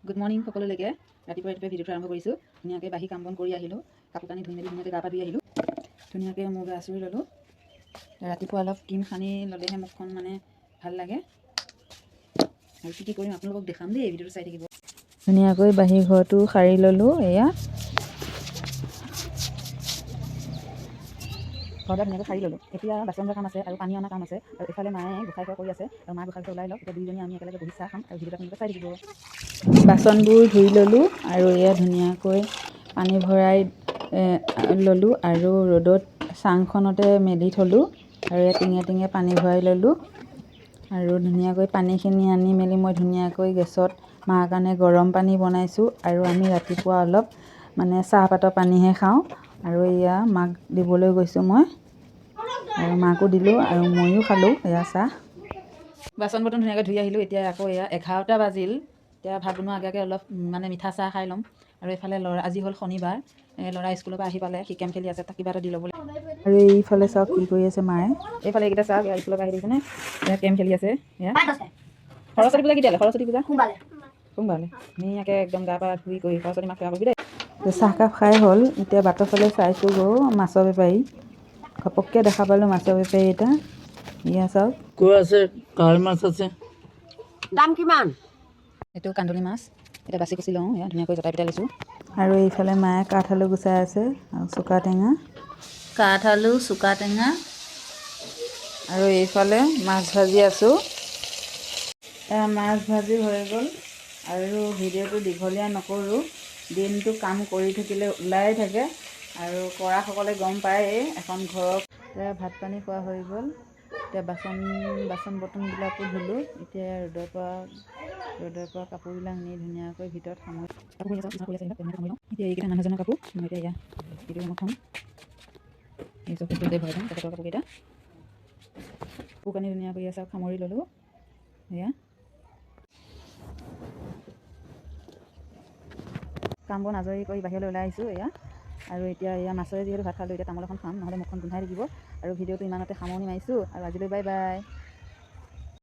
Good morning সকলোলৈকে। ৰাতিপুৱা ভিডিঅ'টো আৰম্ভ কৰিছোঁ। ধুনীয়াকৈ বাঢ়ি কাম বন কৰি আহিলোঁ, কাপোৰ কানি ধুই মেলি ধুনীয়াকৈ গা পা ধুই আহিলোঁ, ধুনীয়াকৈ মোৰ গা চুই ল'লোঁ। ৰাতিপুৱা অলপ ক্ৰীম সানি ল'লেহে মুখখন মানে ভাল লাগে। আৰু কি কৰিম আপোনালোকক দেখাম দেই, ভিডিঅ'টো চাই থাকিব। ধুনীয়াকৈ বাহিৰ ঘৰটো সাৰি ল'লোঁ। এয়া ঘৰতে ধুনীয়াকৈ সাৰি ল'লোঁ। এতিয়া বাচন ধোৱা কাম আছে আৰু পানী অনা কাম আছে, আৰু এফালে মায়ে গোসাঁই ঘৰ কৰি আছে, আৰু মা গোসাঁই ঘৰ ওলাই লওক। এতিয়া দুইজনী আমি একেলগে বহি চাহ খাম আৰু ভিডিঅ'টো আপোনালোকে চাই থাকিব। বাচনবোৰ ধুই ল'লোঁ আৰু এয়া ধুনীয়াকৈ পানী ভৰাই ল'লোঁ আৰু ৰ'দত চাংখনতে মেলি থ'লোঁ, আৰু ইয়াত টিঙে টিঙে পানী ভৰাই ল'লোঁ। আৰু ধুনীয়াকৈ পানীখিনি আনি মেলি মই ধুনীয়াকৈ গেছত মাৰ কাৰণে গৰম পানী বনাইছোঁ। আৰু আমি ৰাতিপুৱা অলপ মানে চাহপাতৰ পানীহে খাওঁ। আৰু এয়া মাক দিবলৈ গৈছোঁ মই, আৰু মাকো দিলোঁ আৰু ময়ো খালোঁ এয়া চাহ। বাচন বৰ্তন ধুনীয়াকৈ ধুই আহিলোঁ। এতিয়া আকৌ এয়া 11টা বাজিল। এতিয়া ভাত বনোৱা আগে অলপ মানে মিঠা চাহ খাই ল'ম। আৰু এইফালে আজি হ'ল শনিবাৰ, ল'ৰা স্কুলৰ পৰা আহি পালে, সি কেম খেলি আছে, তাক কিবা এটা দি ল'বলৈ। আৰু এইফালে চাওক কি কৰি আছে মায়ে। এইফালে এইকেইটা চাওক, স্কুলৰ পৰা আহি দেখিছেনে, এয়া কেম খেলি আছে। এয়া সৰস্বতী পূজা কেতিয়ালৈ? সৰস্বতী পূজা সোমবাৰলৈ। ধুনীয়াকৈ একদম গা পা ধুই কৰি সৰস্বতী মাক সেৱা কৰিবি দেই। চাহকাপ খাই হ'ল। এতিয়া বাটৰ ফালে চাইছোঁ গৈ মাছৰ বেপাৰী, ঘপককৈ দেখা পালোঁ মাছৰ বেপাৰী এটা। এয়া চাওক কৈ আছে কাৰ মাছ আছে, দাম কিমান? এইটো কান্দুলি মাছ। এতিয়া বাচি কুচি লওঁ, এয়া ধুনীয়াকৈ জটাই পিটাই লৈছোঁ। আৰু এইফালে মায়ে কাঠ আলু গুচাই আছে, আৰু চুকা টেঙা, কাঠ আলু চুকা টেঙা, আৰু এইফালে মাছ ভাজি আছোঁ। মাছ ভাজি হৈ গ'ল। আৰু ভিডিঅ'টো দীঘলীয়া নকৰোঁ, দিনটো কাম কৰি থাকিলে ওলাই থাকে, আৰু কৰাসকলে গম পায়েই এখন ঘৰত। ভাত পানী খোৱা হৈ গ'ল। এতিয়া বাচন বৰ্তনবিলাকো ধুলোঁ। এতিয়া ৰ'দৰ পৰা কাপোৰবিলাক নি ধুনীয়াকৈ ভিতৰত সামৰি এতিয়া এইকেইটা মানুহজনৰ কাপোৰ মই এতিয়া এইটো ৰুমত থ'ম। নিজৰ ভিতৰতে ভৰাই থ'ম তেখেতৰ কাপোৰকেইটা। কাপোৰ কানি ধুনীয়াকৈ চাওক সামৰি ল'লোঁ। এয়া কাম বন আজৰি কৰি বাহিৰলৈ ওলাই আহিছোঁ। এয়া আৰু এতিয়া মাছৰে যিহেতু ভাত খালোঁ, এতিয়া তামোল এখন খাম, নহ'লে মুখখন গোন্ধাই থাকিব। আৰু ভিডিঅ'টো ইমানতে সামৰণি মাৰিছোঁ, আৰু আজিলৈ বাই বাই।